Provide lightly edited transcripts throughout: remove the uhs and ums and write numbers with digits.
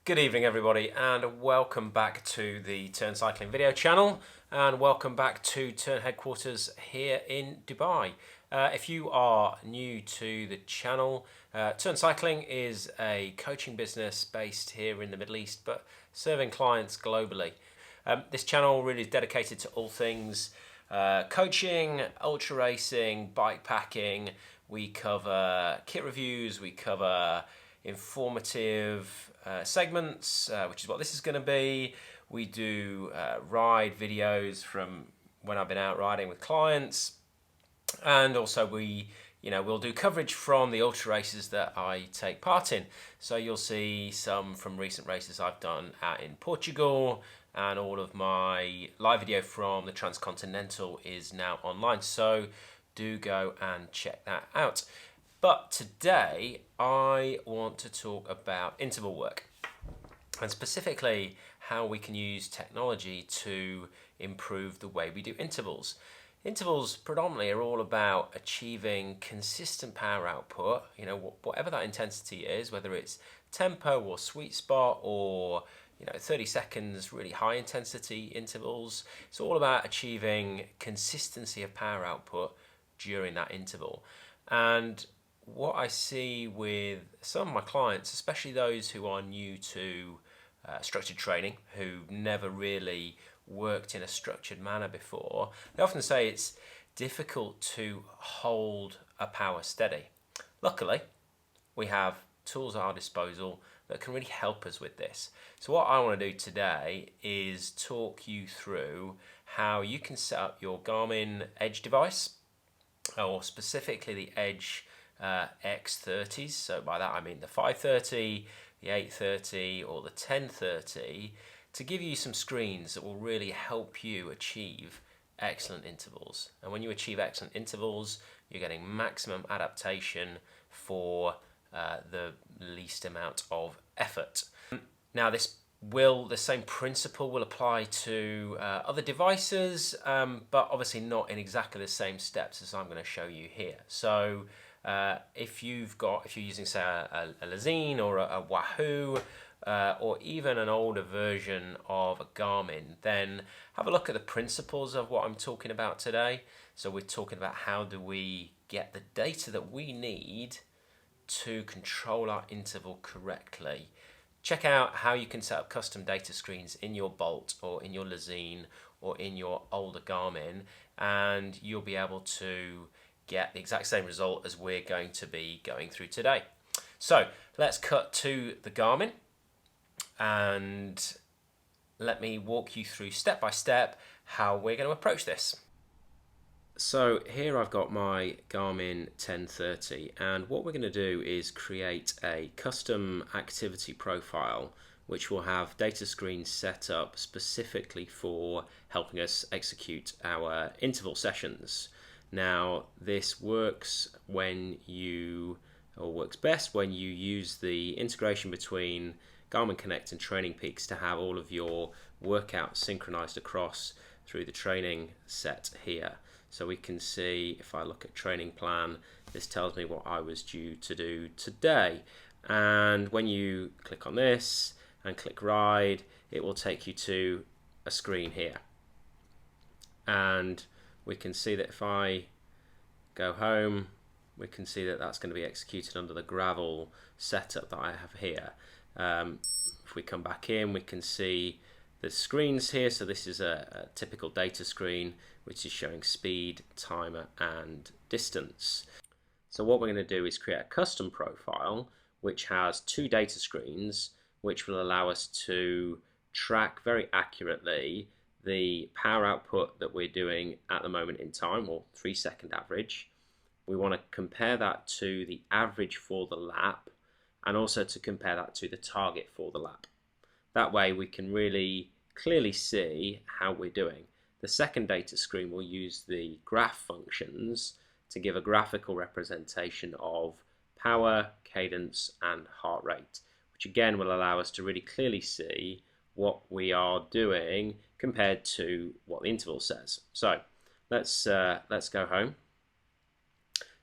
Good evening everybody, and welcome back to the Turn Cycling video channel, and welcome back to Turn headquarters here in Dubai. If you are new to the channel, Turn Cycling is a coaching business based here in the Middle East but serving clients globally. This channel really is dedicated to all things coaching, ultra racing, bike packing. We cover kit reviews, we cover informative segments, which is what this is going to be. We do ride videos from when I've been out riding with clients, and also we'll do coverage from the ultra races that I take part in. So you'll see some from recent races I've done out in Portugal, and all of my live video from the Transcontinental is now online. So do go and check that out. But today I want to talk about interval work, and specifically how we can use technology to improve the way we do intervals. Intervals predominantly are all about achieving consistent power output, whatever that intensity is, whether it's tempo or sweet spot or 30 seconds really high intensity intervals. It's all about achieving consistency of power output during that interval. And what I see with some of my clients, especially those who are new to structured training, who've never really worked in a structured manner before, they often say it's difficult to hold a power steady. Luckily, we have tools at our disposal that can really help us with this. So what I want to do today is talk you through how you can set up your Garmin Edge device, or specifically the Edge X30s. So by that I mean the 530, the 830 or the 1030, to give you some screens that will really help you achieve excellent intervals. And when you achieve excellent intervals, you're getting maximum adaptation for the least amount of effort. Now the same principle will apply to other devices, but obviously not in exactly the same steps as I'm going to show you here. So if you're using say a Lezyne or a Wahoo, or even an older version of a Garmin, then have a look at the principles of what I'm talking about today. So we're talking about how do we get the data that we need to control our interval correctly. Check out how you can set up custom data screens in your Bolt or in your Lezyne or in your older Garmin, and you'll be able to get the exact same result as we're going to be going through today. So let's cut to the Garmin and let me walk you through step by step how we're going to approach this. So here I've got my Garmin 1030, and what we're going to do is create a custom activity profile which will have data screens set up specifically for helping us execute our interval sessions. Now this works best when you use the integration between Garmin Connect and Training Peaks to have all of your workouts synchronized across through the training set here. So we can see, if I look at training plan, this tells me what I was due to do today. And when you click on this and click ride, it will take you to a screen here. And we can see that if I go home, we can see that that's going to be executed under the gravel setup that I have here. If we come back in, we can see the screens here. So this is a typical data screen which is showing speed, timer and distance. So what we're going to do is create a custom profile which has two data screens which will allow us to track very accurately the power output that we're doing at the moment in time, or 3-second average. We want to compare that to the average for the lap, and also to compare that to the target for the lap. That way we can really clearly see how we're doing. The second data screen will use the graph functions to give a graphical representation of power, cadence and heart rate, which again will allow us to really clearly see what we are doing compared to what the interval says. So let's go home.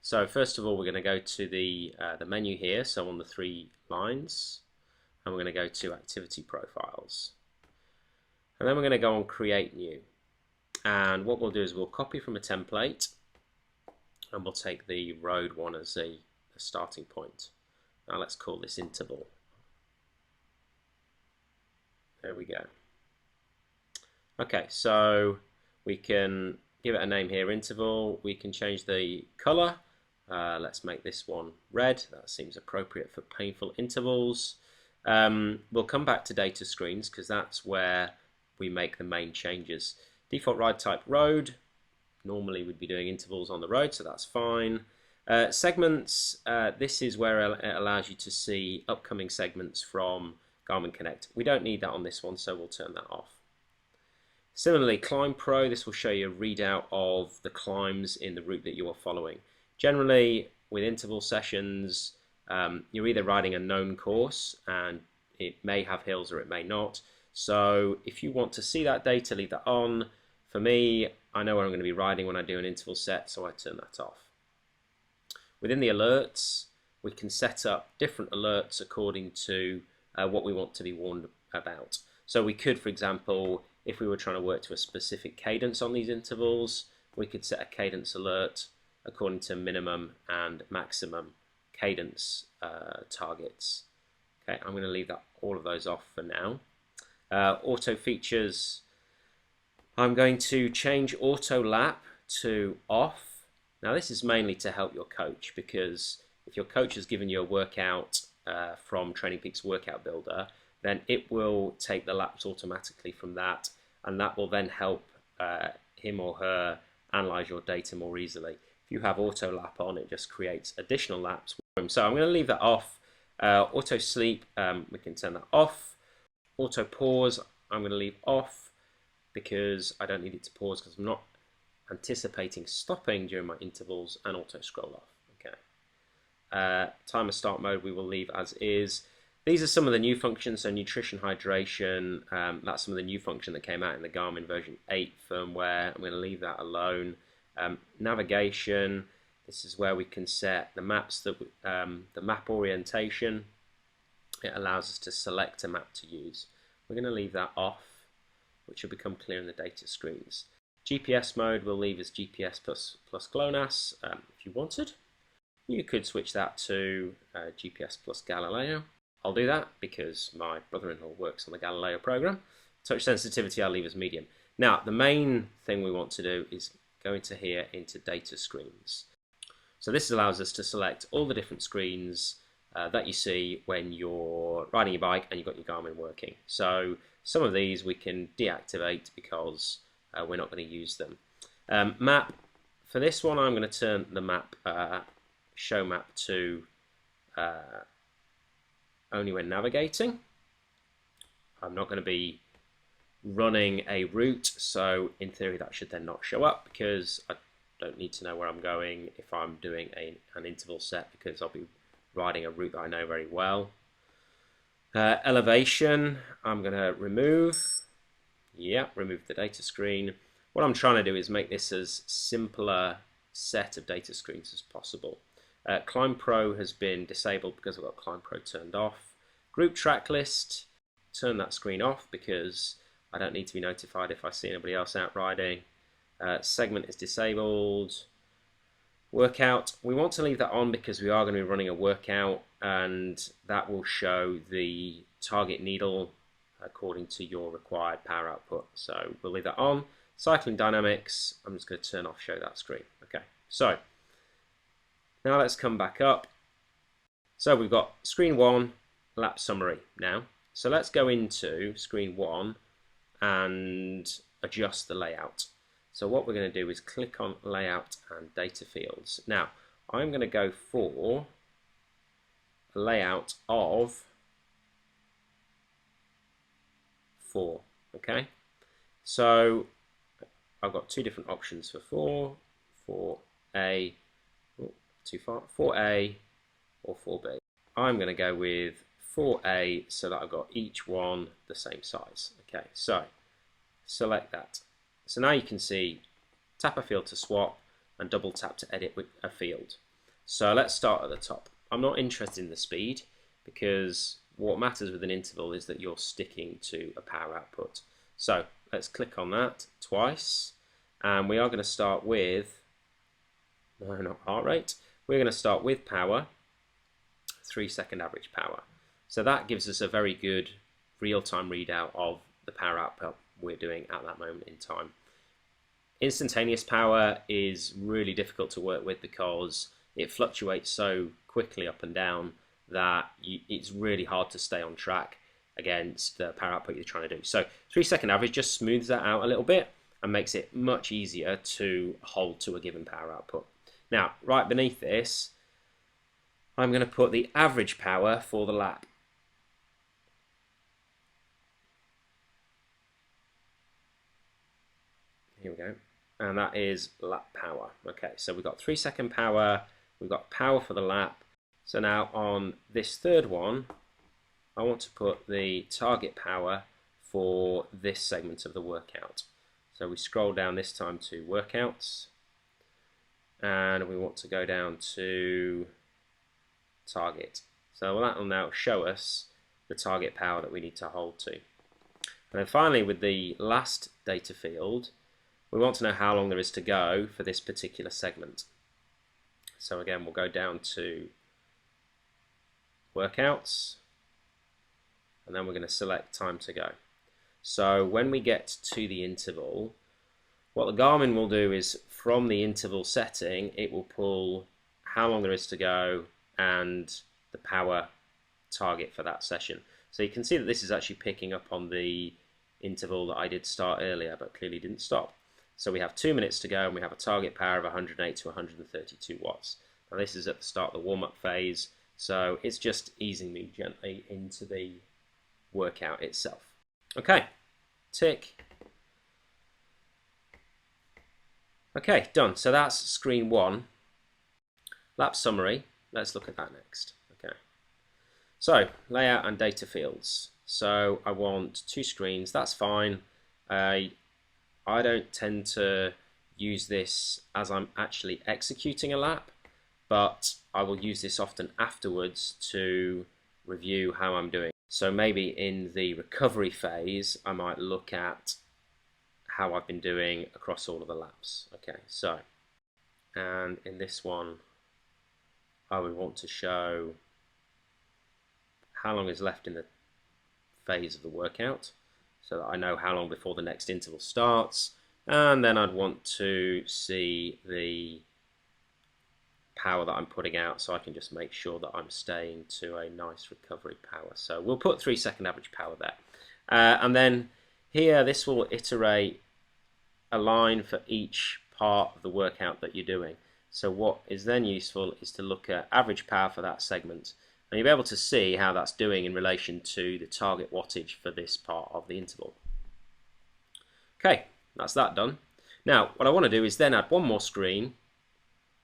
So first of all, we're going to go to the menu here, so on the three lines, and we're going to go to Activity Profiles. And then we're going to go on Create New. And what we'll do is we'll copy from a template, and we'll take the road one as a starting point. Now let's call this interval. There we go. Okay, so we can give it a name here, interval. We can change the color. Let's make this one red. That seems appropriate for painful intervals. We'll come back to data screens because that's where we make the main changes. Default ride type road. Normally we'd be doing intervals on the road, so that's fine. Segments, this is where it allows you to see upcoming segments from Garmin Connect. We don't need that on this one, so we'll turn that off. Similarly, Climb Pro, this will show you a readout of the climbs in the route that you are following. Generally, with interval sessions, you're either riding a known course, and it may have hills or it may not. So if you want to see that data, leave that on. For me, I know where I'm going to be riding when I do an interval set, so I turn that off. Within the alerts, we can set up different alerts according to what we want to be warned about. So we could, for example, if we were trying to work to a specific cadence on these intervals, we could set a cadence alert according to minimum and maximum cadence targets. Okay, I'm going to leave all of those off for now. Auto features, I'm going to change Autolap to off. Now this is mainly to help your coach, because if your coach has given you a workout from Training Peaks Workout Builder, then it will take the laps automatically from that, and that will then help him or her analyze your data more easily. If you have Autolap on, it just creates additional laps for him. So I'm going to leave that off. Auto sleep, we can turn that off. Auto pause, I'm going to leave off because I don't need it to pause because I'm not anticipating stopping during my intervals, and auto scroll off. Okay. Timer start mode we will leave as is. These are some of the new functions, so nutrition, hydration, that's some of the new function that came out in the Garmin version 8 firmware. I'm going to leave that alone. Navigation, this is where we can set the maps, the map orientation. It allows us to select a map to use. We're going to leave that off, which will become clear in the data screens. GPS mode we'll leave as GPS plus GLONASS if you wanted. You could switch that to GPS plus Galileo. I'll do that because my brother-in-law works on the Galileo program. Touch sensitivity I'll leave as medium. Now the main thing we want to do is go into here into data screens. So this allows us to select all the different screens that you see when you're riding your bike and you've got your Garmin working. So some of these we can deactivate because we're not going to use them. Map, for this one I'm going to turn the map, show map to only when navigating. I'm not going to be running a route, so in theory that should then not show up because I don't need to know where I'm going if I'm doing an interval set, because I'll be riding a route that I know very well. Elevation, I'm going to remove. Yeah, remove the data screen. What I'm trying to do is make this as simpler set of data screens as possible. Climb Pro has been disabled because I've got Climb Pro turned off. Group Tracklist, turn that screen off because I don't need to be notified if I see anybody else out riding. Segment is disabled. Workout, we want to leave that on because we are going to be running a workout, and that will show the target needle according to your required power output. So we'll leave that on. Cycling dynamics, I'm just going to turn off show that screen. Okay, so now let's come back up. So we've got screen 1, Lapse Summary now. So let's go into screen 1 and adjust the layout. So what we're going to do is click on Layout and Data Fields. Now, I'm going to go for a layout of 4. Okay, so I've got two different options for 4A, too far, 4A or 4B. I'm going to go with 4A so that I've got each one the same size. Okay, so select that. So now you can see tap a field to swap and double tap to edit with a field. So let's start at the top. I'm not interested in the speed because what matters with an interval is that you're sticking to a power output. So let's click on that twice, and we are going to start with, no, not heart rate, we're going to start with power, 3-second average power. So that gives us a very good real-time readout of the power output we're doing at that moment in time. Instantaneous power is really difficult to work with because it fluctuates so quickly up and down that it's really hard to stay on track against the power output you're trying to do. So 3-second average just smooths that out a little bit and makes it much easier to hold to a given power output. Now, right beneath this, I'm going to put the average power for the lap. Here we go. And that is lap power. Okay, so we've got 3-second power, we've got power for the lap. So now on this third one, I want to put the target power for this segment of the workout. So we scroll down this time to workouts, and we want to go down to target. So that will now show us the target power that we need to hold to. And then finally, with the last data field, we want to know how long there is to go for this particular segment. So again, we'll go down to workouts, and then we're going to select time to go. So when we get to the interval, what the Garmin will do is from the interval setting, it will pull how long there is to go and the power target for that session. So you can see that this is actually picking up on the interval that I did start earlier, but clearly didn't stop. So we have 2 minutes to go, and we have a target power of 108 to 132 watts. Now this is at the start of the warm-up phase, so it's just easing me gently into the workout itself. Okay, tick. Okay, done. So that's screen 1. Lapse Summary. Let's look at that next. Okay. So layout and data fields. So I want 2 screens. That's fine. I don't tend to use this as I'm actually executing a lap, but I will use this often afterwards to review how I'm doing. So maybe in the recovery phase, I might look at how I've been doing across all of the laps. Okay, so, and in this one, I would want to show how long is left in the phase of the workout, so that I know how long before the next interval starts, and then I'd want to see the power that I'm putting out so I can just make sure that I'm staying to a nice recovery power. So we'll put 3-second average power there. And then here, this will iterate a line for each part of the workout that you're doing. So what is then useful is to look at average power for that segment. And you'll be able to see how that's doing in relation to the target wattage for this part of the interval. Okay, that's that done. Now, what I want to do is then add one more screen,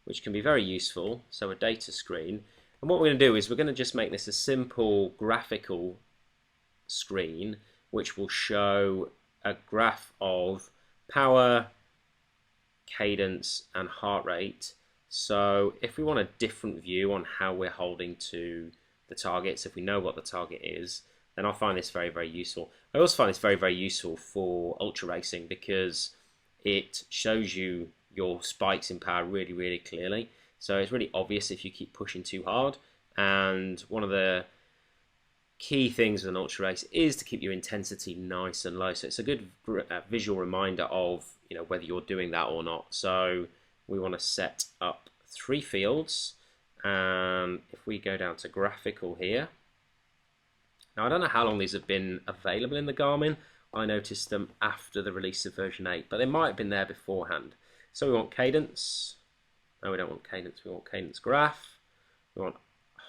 which can be very useful, so a data screen. And what we're going to do is we're going to just make this a simple graphical screen, which will show a graph of power, cadence, and heart rate. So if we want a different view on how we're holding to the targets, if we know what the target is, then I find this very, very useful. I also find this very, very useful for ultra racing because it shows you your spikes in power really, really clearly. So it's really obvious if you keep pushing too hard. And one of the key things with an ultra race is to keep your intensity nice and low. So it's a good visual reminder of whether you're doing that or not. So we want to set up 3 fields, and if we go down to graphical here, now I don't know how long these have been available in the Garmin. I noticed them after the release of version 8, but they might have been there beforehand. So we want cadence. No, we don't want cadence. We want cadence graph. We want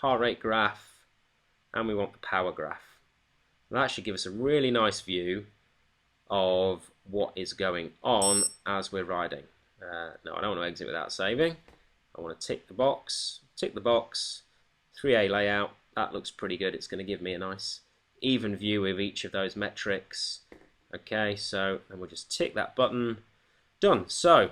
heart rate graph, and we want the power graph. And that should give us a really nice view of what is going on as we're riding. No, I don't want to exit without saving. I want to tick the box, 3A layout. That looks pretty good. It's going to give me a nice even view of each of those metrics. Okay, so and we'll just tick that button. Done. So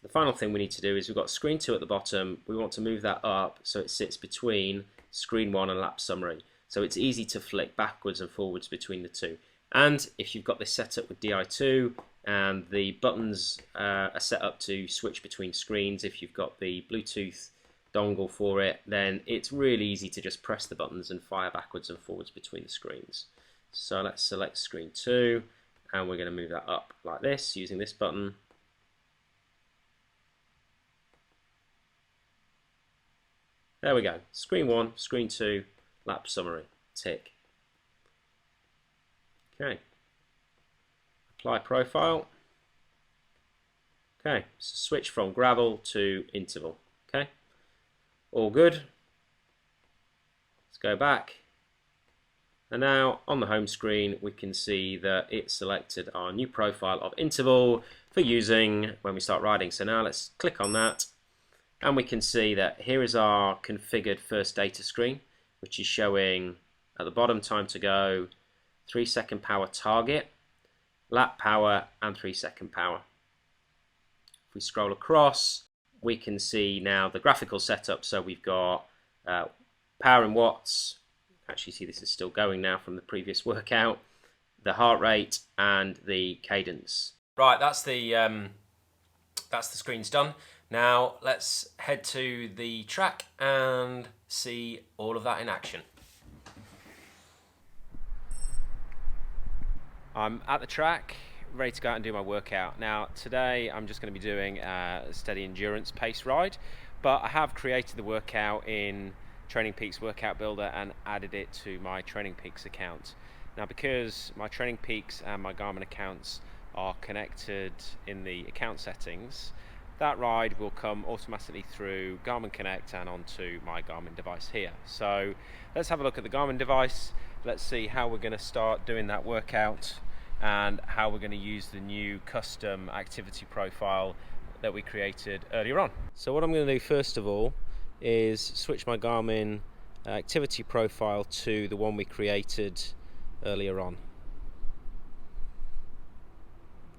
the final thing we need to do is we've got screen 2 at the bottom. We want to move that up so it sits between screen 1 and Lapse Summary. So it's easy to flick backwards and forwards between the two. And if you've got this set up with Di2 and the buttons are set up to switch between screens, if you've got the Bluetooth dongle for it, then it's really easy to just press the buttons and fire backwards and forwards between the screens. So let's select screen 2, and we're going to move that up like this using this button. There we go. Screen 1, screen 2, Lapse Summary. Tick. Okay. Apply profile. Okay, so switch from gravel to interval. Okay, all good. Let's go back. And now on the home screen, we can see that it selected our new profile of interval for using when we start riding. So now let's click on that. And we can see that here is our configured first data screen, which is showing at the bottom time to go, 3-second power target, lap power, and 3-second power. If we scroll across, we can see now the graphical setup. So we've got power in watts. Actually, see this is still going now from the previous workout. The heart rate and the cadence. Right, that's the screens done. Now let's head to the track and see all of that in action. I'm at the track, ready to go out and do my workout. Now today I'm just going to be doing a steady endurance pace ride, but I have created the workout in Training Peaks Workout Builder and added it to my Training Peaks account. Now because my Training Peaks and my Garmin accounts are connected in the account settings, that ride will come automatically through Garmin Connect and onto my Garmin device here. So let's have a look at the Garmin device. Let's see how we're going to start doing that workout and how we're going to use the new custom activity profile that we created earlier on. So what I'm going to do first of all is switch my Garmin activity profile to the one we created earlier on.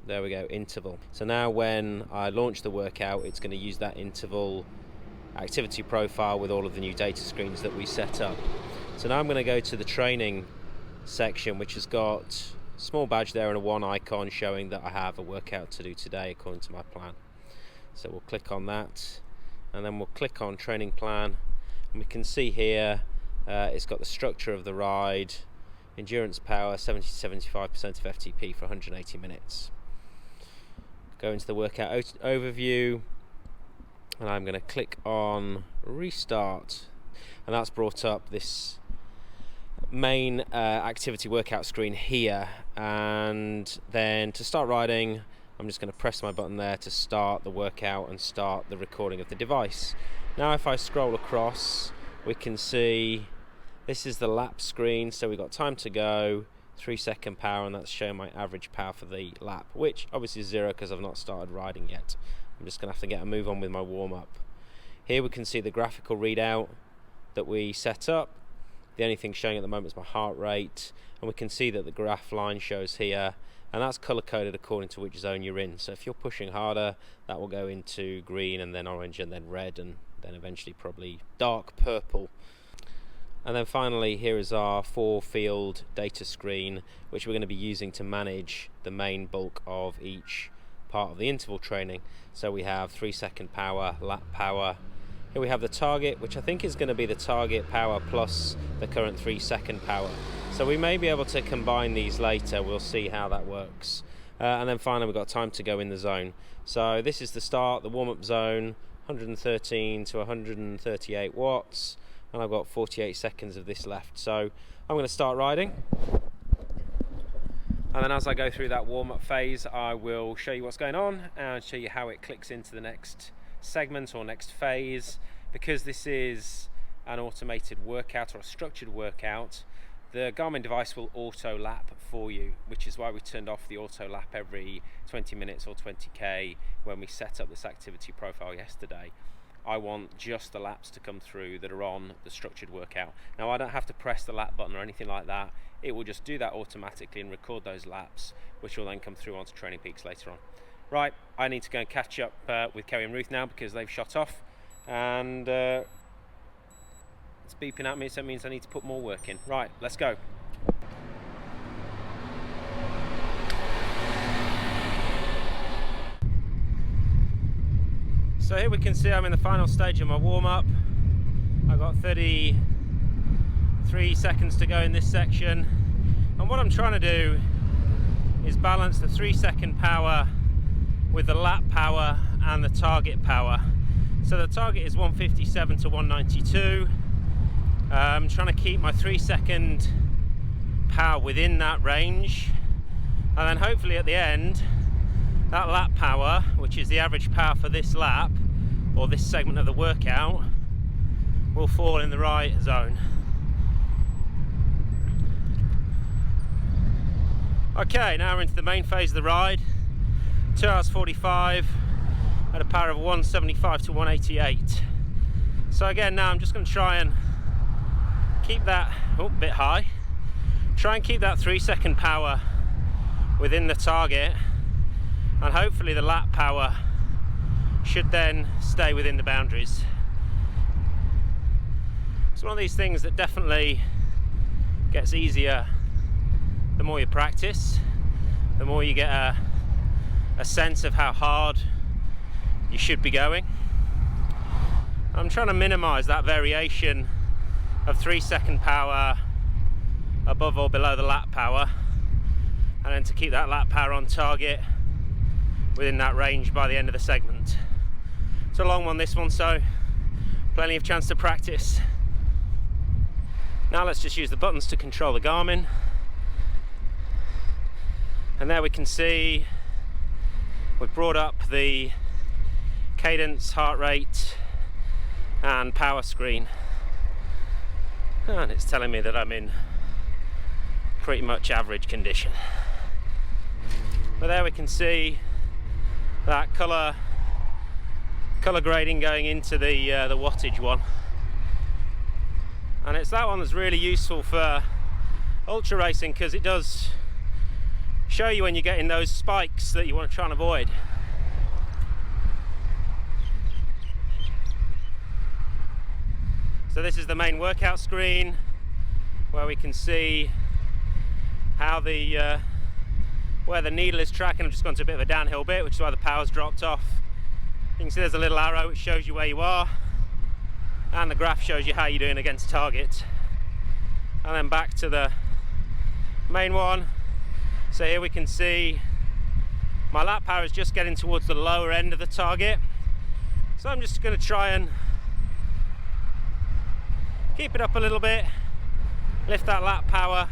There we go, interval. So now when I launch the workout, it's going to use that interval activity profile with all of the new data screens that we set up. So now I'm going to go to the training section, which has got a small badge there and a 1 icon showing that I have a workout to do today according to my plan. So we'll click on that, and then we'll click on training plan, and we can see here it's got the structure of the ride, endurance power 70-75% of FTP for 180 minutes. Go into the workout overview, and I'm going to click on restart, and that's brought up this main activity workout screen here. And then to start riding, I'm just going to press my button there to start the workout and start the recording of the device. Now if I scroll across, we can see this is the lap screen. So we've got time to go, 3-second power, and that's showing my average power for the lap, which obviously is 0 because I've not started riding yet. I'm just going to have to get a move on with my warm-up. Here we can see the graphical readout that we set up. The only thing showing at the moment is my heart rate, and we can see that the graph line shows here, and that's color-coded according to which zone you're in. So if you're pushing harder, that will go into green and then orange and then red and then eventually probably dark purple. And then finally, here is our 4-field data screen, which we're going to be using to manage the main bulk of each part of the interval training. So we have 3-second power, lap power. Here we have the target, which I think is going to be the target power plus the current 3-second power. So we may be able to combine these later. We'll see how that works. And then finally, we've got time to go in the zone. So this is the start, the warm-up zone, 113 to 138 watts. And I've got 48 seconds of this left. So I'm going to start riding. And then as I go through that warm-up phase, I will show you what's going on and show you how it clicks into the next segment or next phase. Because this is an automated workout or a structured workout, the Garmin device will auto lap for you, which is why we turned off the auto lap every 20 minutes or 20k when we set up this activity profile yesterday. I want just the laps to come through that are on the structured workout. Now I don't have to press the lap button or anything like that. It will just do that automatically and record those laps, which will then come through onto Training Peaks later on. Right, I need to go and catch up with Kerry and Ruth now because they've shot off, and let's It's beeping at me, so it means I need to put more work in. Right, let's go. So here we can see I'm in the final stage of my warm-up. I've got 33 seconds to go in this section, and what I'm trying to do is balance the 3-second power with the lap power and the target power. So the target is 157 to 192. I'm trying to keep my 3-second power within that range, and then hopefully at the end that lap power, which is the average power for this lap or this segment of the workout, will fall in the right zone. Okay, now we're into the main phase of the ride. 2 hours 45 at a power of 175 to 188. So again, now I'm just going to try and keep that a bit high. Try and keep that 3-second power within the target, and hopefully the lap power should then stay within the boundaries. It's one of these things that definitely gets easier the more you practice, the more you get a sense of how hard you should be going. I'm trying to minimize that variation of 3-second power above or below the lap power, and then to keep that lap power on target within that range by the end of the segment. It's a long one, this one, so plenty of chance to practice. Now let's just use the buttons to control the Garmin, and there we can see we've brought up the cadence, heart rate and power screen, and it's telling me that I'm in pretty much average condition. But there we can see that colour grading going into the wattage one, and it's that one that's really useful for ultra racing, because it does show you when you're getting those spikes that you want to try and avoid. So this is the main workout screen, where we can see how where the needle is tracking. I've just gone to a bit of a downhill bit, which is why the power's dropped off. You can see there's a little arrow which shows you where you are, and the graph shows you how you're doing against target. And then back to the main one. So here we can see my lap power is just getting towards the lower end of the target. So I'm just going to try and keep it up a little bit, lift that lap power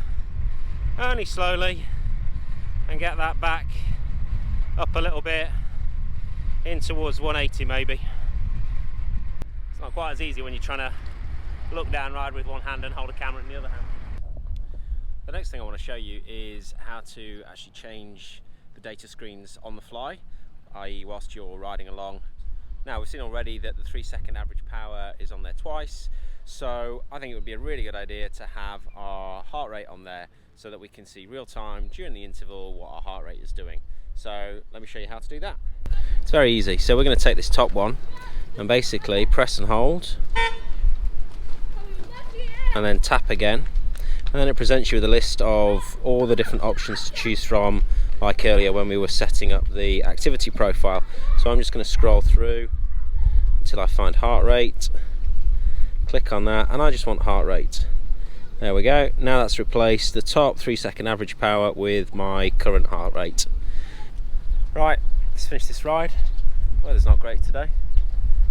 only slowly, and get that back up a little bit in towards 180 maybe. It's not quite as easy when you're trying to look down ride with one hand and hold a camera in the other hand. The next thing I want to show you is how to actually change the data screens on the fly, i.e. whilst you're riding along. Now we've seen already that the 3-second average power is on there twice, so I think it would be a really good idea to have our heart rate on there so that we can see real time during the interval what our heart rate is doing. So let me show you how to do that. It's very easy. So we're going to take this top one and basically press and hold, and then tap again, and then it presents you with a list of all the different options to choose from, like earlier when we were setting up the activity profile. So I'm just going to scroll through until I find heart rate, click on that, and I just want heart rate. There we go. Now that's replaced the top 3-second average power with my current heart rate. Right, let's finish this ride. Weather's not great today.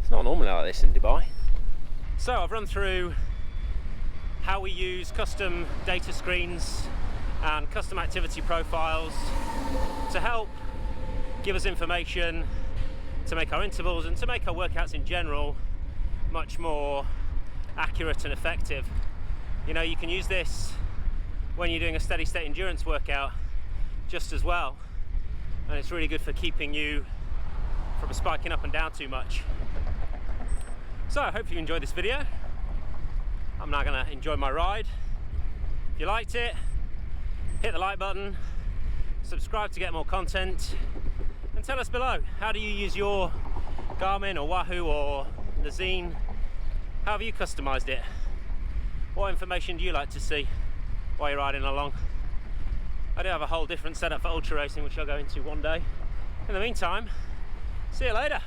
It's not normally like this in Dubai. So I've run through how we use custom data screens and custom activity profiles to help give us information to make our intervals and to make our workouts in general much more accurate and effective. You know, you can use this when you're doing a steady state endurance workout just as well, and it's really good for keeping you from spiking up and down too much. So I hope you enjoyed this video. I'm now going to enjoy my ride. If you liked it, hit the like button, subscribe to get more content, and tell us below, how do you use your Garmin or Wahoo or Lezyne? How have you customized it? what information do you like to see while you're riding along? I do have a whole different setup for ultra racing, which I'll go into one day. In the meantime, see you later.